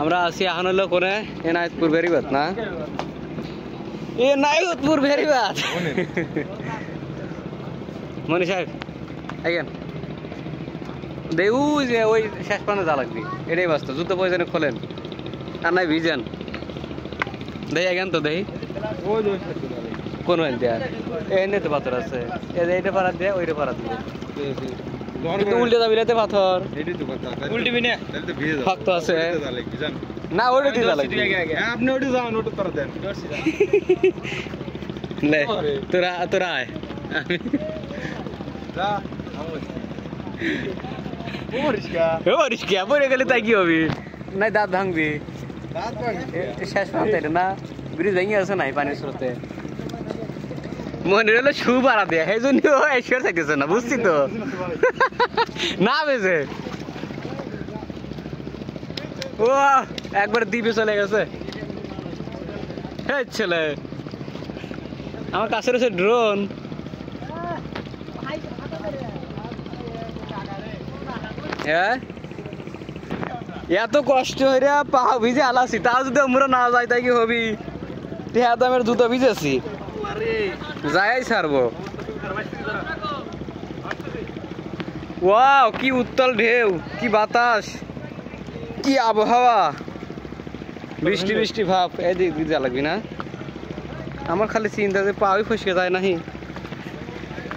আমরা আছি এখন হলো কোনে এনায়তপুর বেরিবাদ না এনায়তপুর বেরিবাদ মনি সাহেব আইগেন দেউ যে ওই শেষ পানে যা লাগবে এটাই বাস্তব জুতো পয়সানে খোলেন আর নাই ভিজেন দেই আইগেন তো দেই কোন হয় দেয়া এনে তো পাথর আছে এইটা পারা দে ওইটা পারা দিবে কিন্তু উল্টে যাবি রাতে পাথর উল্টিবি না তাহলে তো ভিজে যাবে শক্ত আছে না ওইটা দিলা লাগবে আপনি ওইটা যান ওটা তোরা দেন লে তোরা তোরা আয় যা ওরিশকা পড়ে গেলে তাই কি হবে নাই দাঁত ভাঙবি শেষ পাতে না ব্রিজ ভেঙে আছে নাই পানির স্রোতে মনে হলো শু পাড়া দেয়া সেই জন্য এসে থাকতেছে না বুঝছি তো না বেছে ও একবার দ্বীপে চলে গেছে ছেলে আমার কাছে রয়েছে ড্রোন এত কষ্ট হইরে পা ভিজে আলাসি তা যদি আমরা না যাই তাই কি হবি টেহা দামের জুতো ভিজেছি যাই ছাড়বো ওয়াও কি উত্তাল ঢেউ কি বাতাস কি আবহাওয়া বৃষ্টি বৃষ্টি ভাব এদিক যা লাগবি না আমার খালি চিন্তা যে পাওই ফসকে যায় নাহি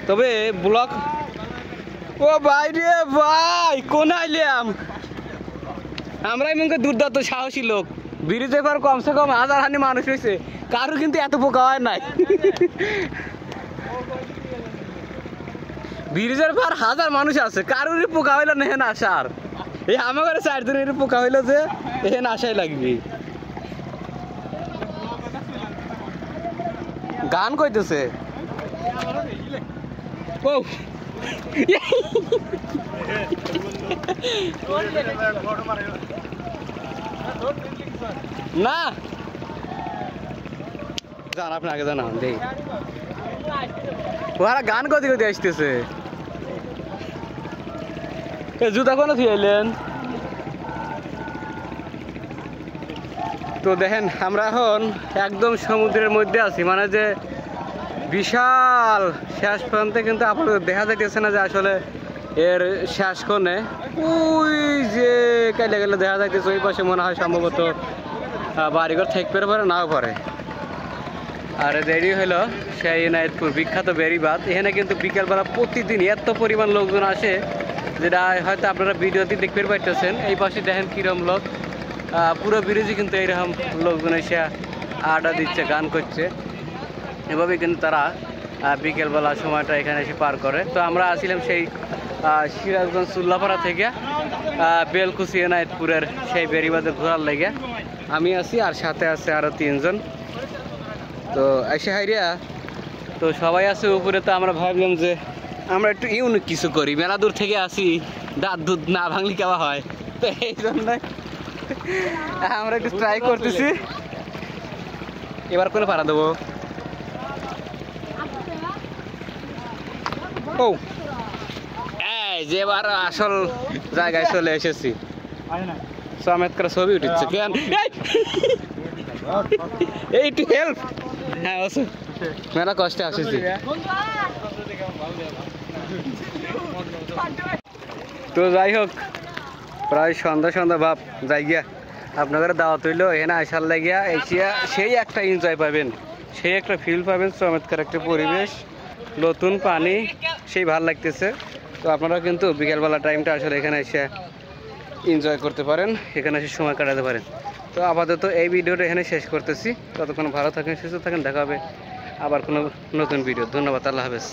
তবে ব্লক ও ভাই রে ভাই কোন আইলাম আমরাই মনে দুর্দান্ত সাহসী লোক ব্রিজে পর কমসে কম 1000 হানি মানুষ হয়েছে কারো কিন্তু এত পোকা হয় নাই ব্রিজের পর 1000 মানুষ আছে কারোরই পোকা হইলো না হেন আসার এই আমার 4 দিনের পোকা হইলো যে হেন আশাই লাগবি গান কইতেছে ও না জান আপনি আগে জানান দেই ওরা গান কদি কদি আসতেছে জুতা কোনো থুইলেন তো দেখেন আমরা এখন একদম সমুদ্রের মধ্যে আছি মানে যে বিশাল শেষ প্রান্তে কিন্তু আপনাদের দেখা যাইতেছে না যে আসলে এর শেষ কোণে ওই যে কাইলে গেলে দেখা যাইতেছে ওই পাশে মনে হয় সম্ভবত বাড়িঘর থেকে পারে নাও পারে আর দেরি হলো সেই এনায়েতপুর বিখ্যাত বেরিবাদ এখানে কিন্তু বিকেলবেলা প্রতিদিন এত পরিমাণ লোকজন আসে যেটা হয়তো আপনারা ভিডিওতে দেখতে পাইতেছেন এই পাশে দেখেন কিরম লোক পুরো ব্রিজে কিন্তু এইরকম লোকজন এসে আড্ডা দিচ্ছে গান করছে এভাবে কিন্তু তারা বিকেলবেলা সময়টা এখানে এসে পার করে তো আমরা আসছিলাম সেই সিরাজগঞ্জ চুল্লাপাড়া থেকে বেলকুচি এনায়েতপুরের সেই বেরিবাদে ঘোরার লেগে আমি আছি আর সাথে আছে আরও 3 জন তো এসে হাইরিয়া তো সবাই আছে উপরে তো আমরা ভাবলাম যে আমরা একটু ইউনিক কিছু করি মেলা দূর থেকে আসি দাঁত দুধ না ভাঙলি কেমন হয় তো এই জন্য আমরা একটু ট্রাই করতেছি এবার করে পারা দেবো ও এই যে এবার আসল জায়গায় চলে এসেছি সমেত করে ছবি উঠছে কেন এই টু হেল্প হ্যাঁ অবশ্য মেলা কষ্টে আসেছি তো যাই হোক প্রায় সন্ধ্যা ভাব যাই গিয়া আপনাদের দাওয়াত হইলো এখানে আসার লাগিয়া এসিয়া সেই একটা এনজয় পাবেন সেই একটা ফিল পাবেন চমৎকার একটা পরিবেশ নতুন পানি সেই ভালো লাগতেছে তো আপনারা কিন্তু বিকেলবেলা টাইমটা আসলে এখানে এসে এনজয় করতে পারেন এখানে এসে সময় কাটাতে পারেন তো আপাতত এই ভিডিওটা এখানে শেষ করতেছি ততক্ষণ ভালো থাকেন সুস্থ থাকেন দেখা হবে আবার কোনো নতুন ভিডিও ধন্যবাদ আল্লাহ হাফেজ